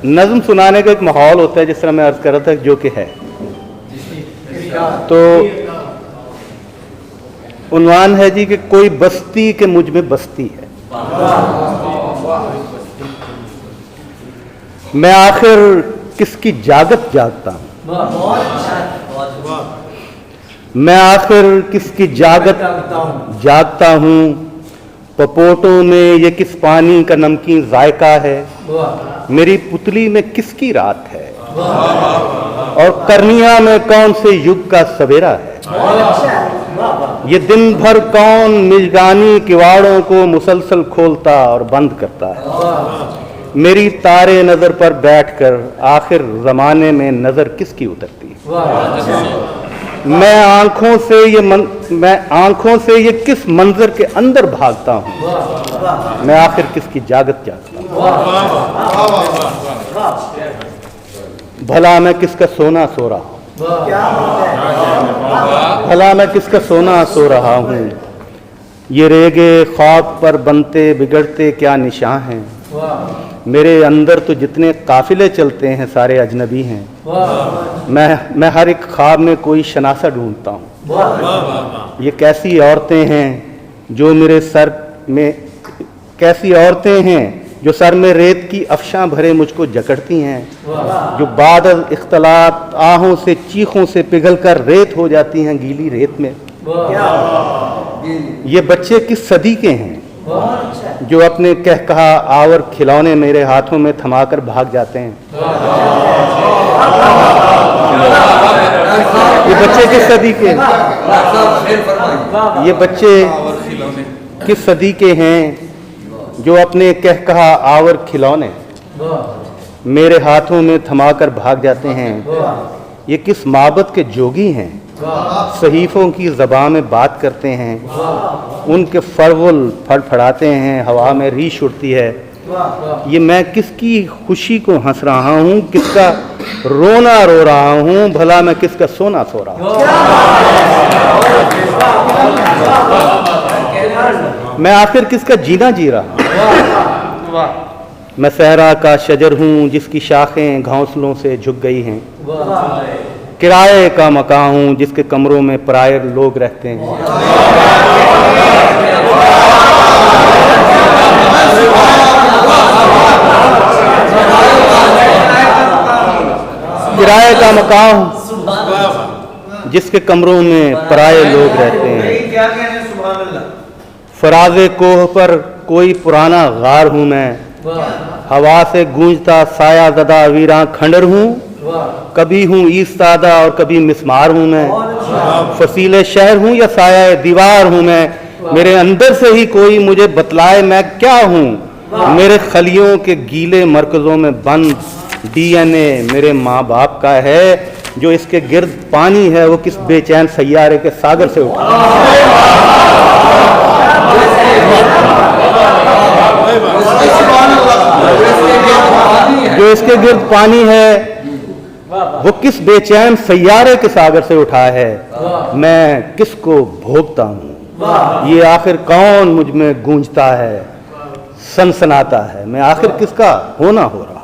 नज़्म सुनाने का एक माहौल होता है, जिस तरह मैं अर्ज़ कर रहा था, जो कि है। तो उन्वान है जी कि कोई बस्ती के मुझ में बस्ती है। मैं आखिर किसकी जागत जागता हूँ, मैं आखिर किसकी जागत जागता हूँ। पपोटों में ये किस पानी का नमकीन जायका है, मेरी पुतली में किसकी रात है, और करनिया में कौन से युग का सवेरा है। ये दिन भर कौन मिजगानी किवाड़ों को मुसलसल खोलता और बंद करता है। मेरी तारे नजर पर बैठकर आखिर जमाने में नजर किसकी उतरती है। मैं आंखों से ये किस मंजर के अंदर भागता हूँ, मैं आखिर किसकी जागत जागता हूँ। भला मैं किसका सोना सो रहा हूँ, भला मैं किसका सोना सो रहा हूँ। ये रेगे ख्वाब पर बनते बिगड़ते क्या निशां हैं, मेरे अंदर तो जितने काफिले चलते हैं सारे अजनबी हैं। मैं हर एक ख्वाब में कोई शनासा ढूंढता हूँ। ये कैसी औरतें हैं जो मेरे सर में, कैसी औरतें हैं जो सर में रेत की अफशां भरे मुझको जकड़ती हैं, जो बादल इख्तलात आहों से चीखों से पिघल कर रेत हो जाती हैं गीली रेत में। ये बच्चे किस सदी के हैं जो अपने कह कहा आवर खिलौने मेरे हाथों में थमाकर भाग जाते हैं। ये बच्चे किस सदी के, ये बच्चे किस सदी के हैं जो अपने कह कहा आवर खिलौने मेरे हाथों में थमाकर भाग जाते हैं। ये किस माबद के जोगी हैं, सहीफों की ज़बान में बात करते हैं, उनके फरवल फड़फड़ाते हैं, हवा में रीश उड़ती है। ये मैं किसकी खुशी को हंस रहा हूँ, किसका रोना रो रहा हूँ, भला मैं किसका सोना सो रहा हूँ। मैं आखिर किसका जीना जी रहा हूँ। मैं सहरा का शजर हूँ जिसकी शाखें घोंसलों से झुक गई हैं, किराए का मकान हूँ जिसके कमरों में पराये लोग रहते हैं। किराए का मकान जिसके कमरों में पराये लोग रहते हैं। फराज़े कोह पर कोई पुराना गार हूँ मैं, हवा से गूंजता साया ज़दा वीरां खंडर हूँ। कभी हूँ ईस्तादा और कभी मिस्मार हूँ मैं, फसीले शहर हूँ या साया दीवार हूँ मैं। मेरे अंदर से ही कोई मुझे बतलाए मैं क्या हूँ। मेरे खलियों के गीले मरकज़ों में बंद डीएनए मेरे माँ बाप का है, जो इसके गिर्द पानी है वो किस बेचैन सैयारे के सागर से उठा। जो इसके गिर्द पानी है वो किस बेचैन सैयारे के सागर से उठा है, मैं किसको भोगता हूँ। ये आखिर कौन मुझ में गूंजता है, सनसनाता है, मैं आखिर किसका होना हो रहा हूँ।